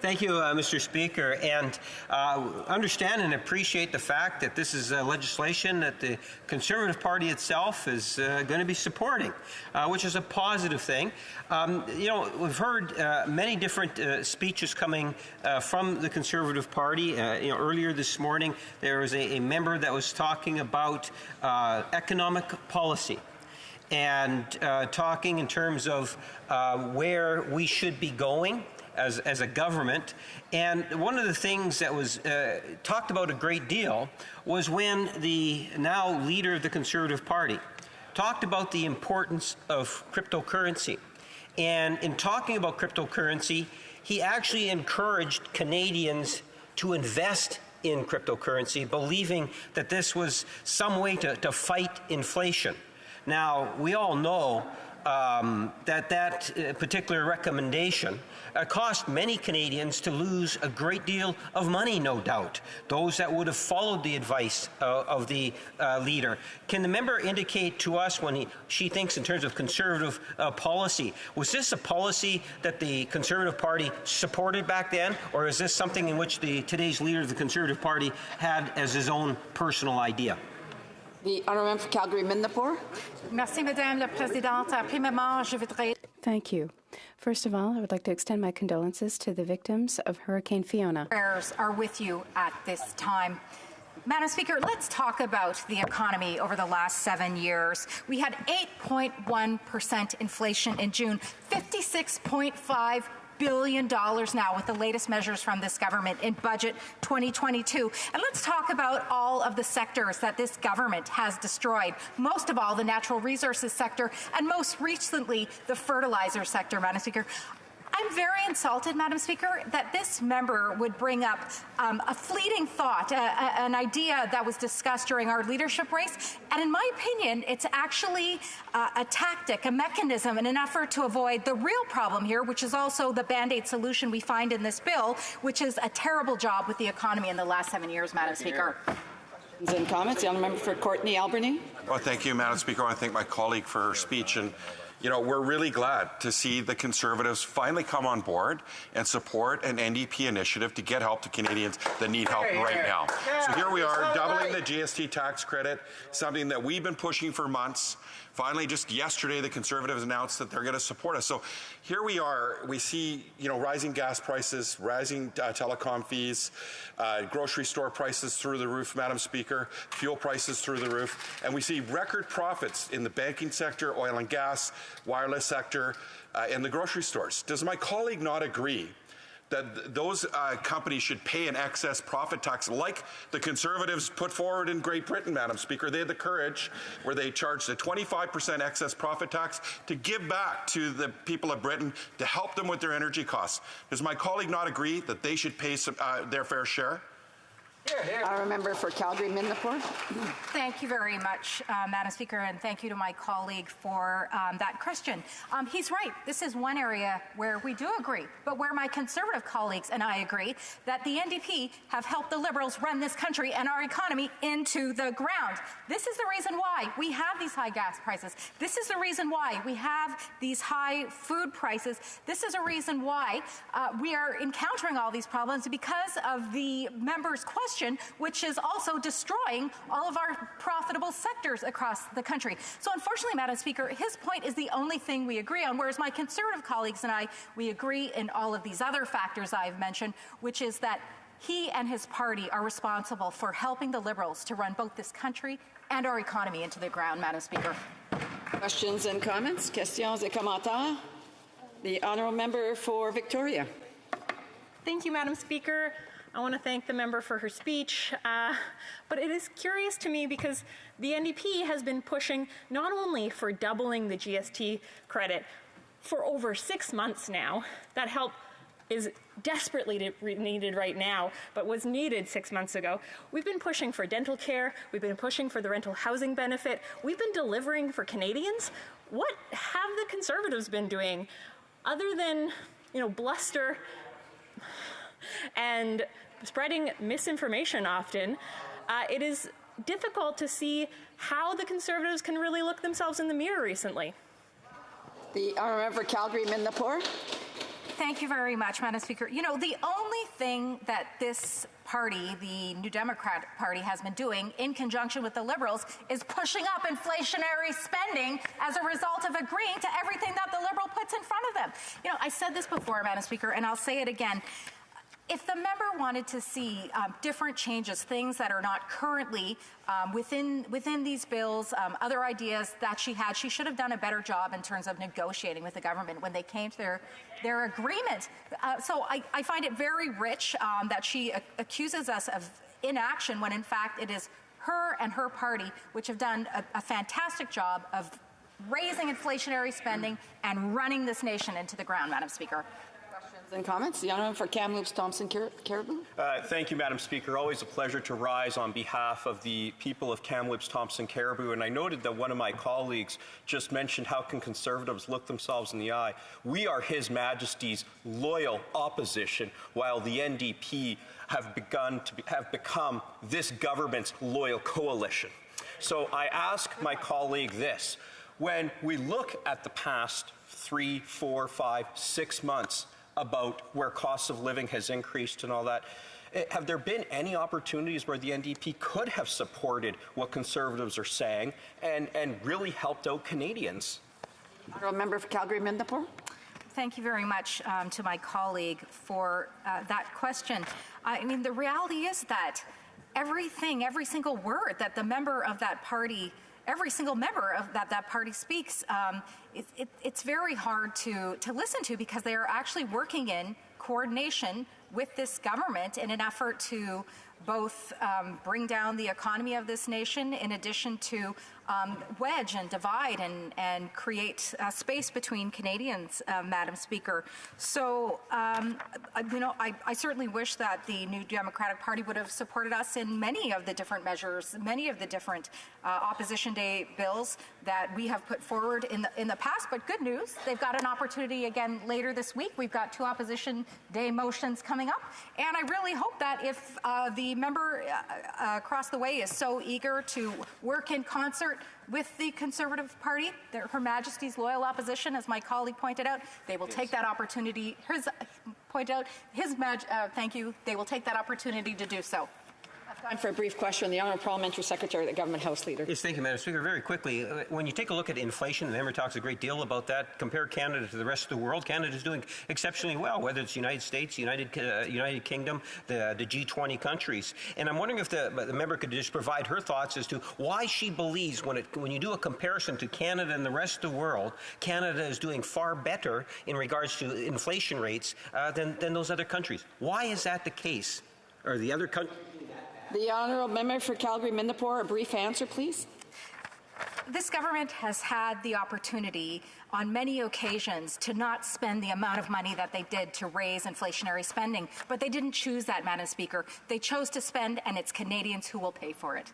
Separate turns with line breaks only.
Thank you, Mr. Speaker, and understand and appreciate the fact that this is legislation that the Conservative Party itself is going to be supporting, which is a positive thing. We've heard many different speeches coming from the Conservative Party. Earlier this morning, there was a member that was talking about economic policy and talking in terms of where we should be going as a government. And one of the things that was talked about a great deal was when the now leader of the Conservative Party talked about the importance of cryptocurrency. And in talking about cryptocurrency, he actually encouraged Canadians to invest in cryptocurrency, believing that this was some way to fight inflation. Now, we all know that particular recommendation cost many Canadians to lose a great deal of money, no doubt, those that would have followed the advice of the leader. Can the member indicate to us when she thinks in terms of Conservative policy, was this a policy that the Conservative Party supported back then, or is this something in which today's leader of the Conservative Party had as his own personal idea?
The honourable member for Calgary-Midnapore.
Merci, Madame la Présidente. Premièrement, je voudrais...
Thank you. First of all, I would like to extend my condolences to the victims of Hurricane Fiona.
Prayers are with you at this time. Madam Speaker, let's talk about the economy over the last 7 years. We had 8.1% inflation in June, $56.5 billion now with the latest measures from this government in Budget 2022. And let's talk about all of the sectors that this government has destroyed. Most of all, the natural resources sector, and most recently, the fertilizer sector, Madam Speaker. I'm very insulted, Madam Speaker, that this member would bring up a fleeting thought, an idea that was discussed during our leadership race. And in my opinion, it's actually a tactic, a mechanism, and an effort to avoid the real problem here, which is also the Band-Aid solution we find in this bill, which is a terrible job with the economy in the last 7 years, Madam Speaker.
Questions and comments. The honourable member for Courtenay Albany.
Well, thank you, Madam Speaker. I want to thank my colleague for her speech. And we're really glad to see the Conservatives finally come on board and support an NDP initiative to get help to Canadians that need help right now. So here we are, doubling the GST tax credit, something that we've been pushing for months. Finally, just yesterday, the Conservatives announced that they're going to support us. So here we are. We see, rising gas prices, rising telecom fees, grocery store prices through the roof, Madam Speaker, fuel prices through the roof, and we see record profits in the banking sector, oil and gas, wireless sector, and the grocery stores. Does my colleague not agree that those companies should pay an excess profit tax like the Conservatives put forward in Great Britain, Madam Speaker? They had the courage where they charged a 25% excess profit tax to give back to the people of Britain to help them with their energy costs. Does my colleague not agree that they should pay their fair share?
Honourable member for Calgary-Midnapore.
Thank you very much, Madam Speaker, and thank you to my colleague for that question. He's right. This is one area where we do agree, but where my Conservative colleagues and I agree that the NDP have helped the Liberals run this country and our economy into the ground. This is the reason why we have these high gas prices. This is the reason why we have these high food prices. This is a reason why we are encountering all these problems because of the member's question, which is also destroying all of our profitable sectors across the country. So unfortunately, Madam Speaker, his point is the only thing we agree on, whereas my Conservative colleagues and I, we agree in all of these other factors I've mentioned, which is that he and his party are responsible for helping the Liberals to run both this country and our economy into the ground, Madam Speaker.
Questions and comments? Questions et commentaires? The honourable member for Victoria.
Thank you, Madam Speaker. I want to thank the member for her speech, but it is curious to me because the NDP has been pushing not only for doubling the GST credit for over 6 months now. That help is desperately needed right now, but was needed 6 months ago. We've been pushing for dental care. We've been pushing for the rental housing benefit. We've been delivering for Canadians. What have the Conservatives been doing other than, bluster and spreading misinformation often? It is difficult to see how the Conservatives can really look themselves in the mirror recently.
The honourable member for Calgary-Midnapore.
Thank you very much, Madam Speaker. You know, the only thing that this party, the New Democrat Party, has been doing in conjunction with the Liberals is pushing up inflationary spending as a result of agreeing to everything that the Liberal puts in front of them. You know, I said this before, Madam Speaker, and I'll say it again. If the member wanted to see different changes, things that are not currently within these bills, other ideas that she had, she should have done a better job in terms of negotiating with the government when they came to their agreement. So I find it very rich that she accuses us of inaction when in fact it is her and her party which have done a fantastic job of raising inflationary spending and running this nation into the ground, Madam Speaker.
And comments? The honourable for Kamloops Thompson Caribou.
Thank you, Madam Speaker. Always a pleasure to rise on behalf of the people of Kamloops Thompson Caribou. And I noted that one of my colleagues just mentioned how can Conservatives look themselves in the eye. We are His Majesty's loyal opposition, while the NDP have become this government's loyal coalition. So I ask my colleague this: when we look at the past 3, 4, 5, 6 months about where cost of living has increased and all that, have there been any opportunities where the NDP could have supported what Conservatives are saying and really helped out Canadians?
Honourable member for Calgary-Midnapore.
Thank you very much to my colleague for that question. I mean, the reality is that every single word that the member of that party, every single member of that party speaks, it's very hard to listen to, because they are actually working in coordination with this government in an effort to both bring down the economy of this nation, in addition to wedge and divide and create space between Canadians, Madam Speaker. So, you know, I certainly wish that the New Democratic Party would have supported us in many of the different measures, many of the different Opposition Day bills that we have put forward in the past. But good news, they've got an opportunity again later this week. We've got 2 Opposition Day motions coming up, and I really hope that if the member across the way is so eager to work in concert with the Conservative Party, Her Majesty's loyal opposition, as my colleague pointed out, they will take that opportunity. Thank you. They will take that opportunity to do so.
Time for a brief question. The Honourable Parliamentary Secretary, the Government House Leader.
Yes, thank you, Madam Speaker. Very quickly, when you take a look at inflation, the member talks a great deal about that. Compare Canada to the rest of the world. Canada is doing exceptionally well, whether it's the United States, United Kingdom, the G20 countries. And I'm wondering if the member could just provide her thoughts as to why she believes when you do a comparison to Canada and the rest of the world, Canada is doing far better in regards to inflation rates than those other countries. Why is that the case? Or the other countries?
The Honourable Member for Calgary-Midnapore, a brief answer, please.
This government has had the opportunity on many occasions to not spend the amount of money that they did to raise inflationary spending, but they didn't choose that, Madam Speaker. They chose to spend, and it's Canadians who will pay for it.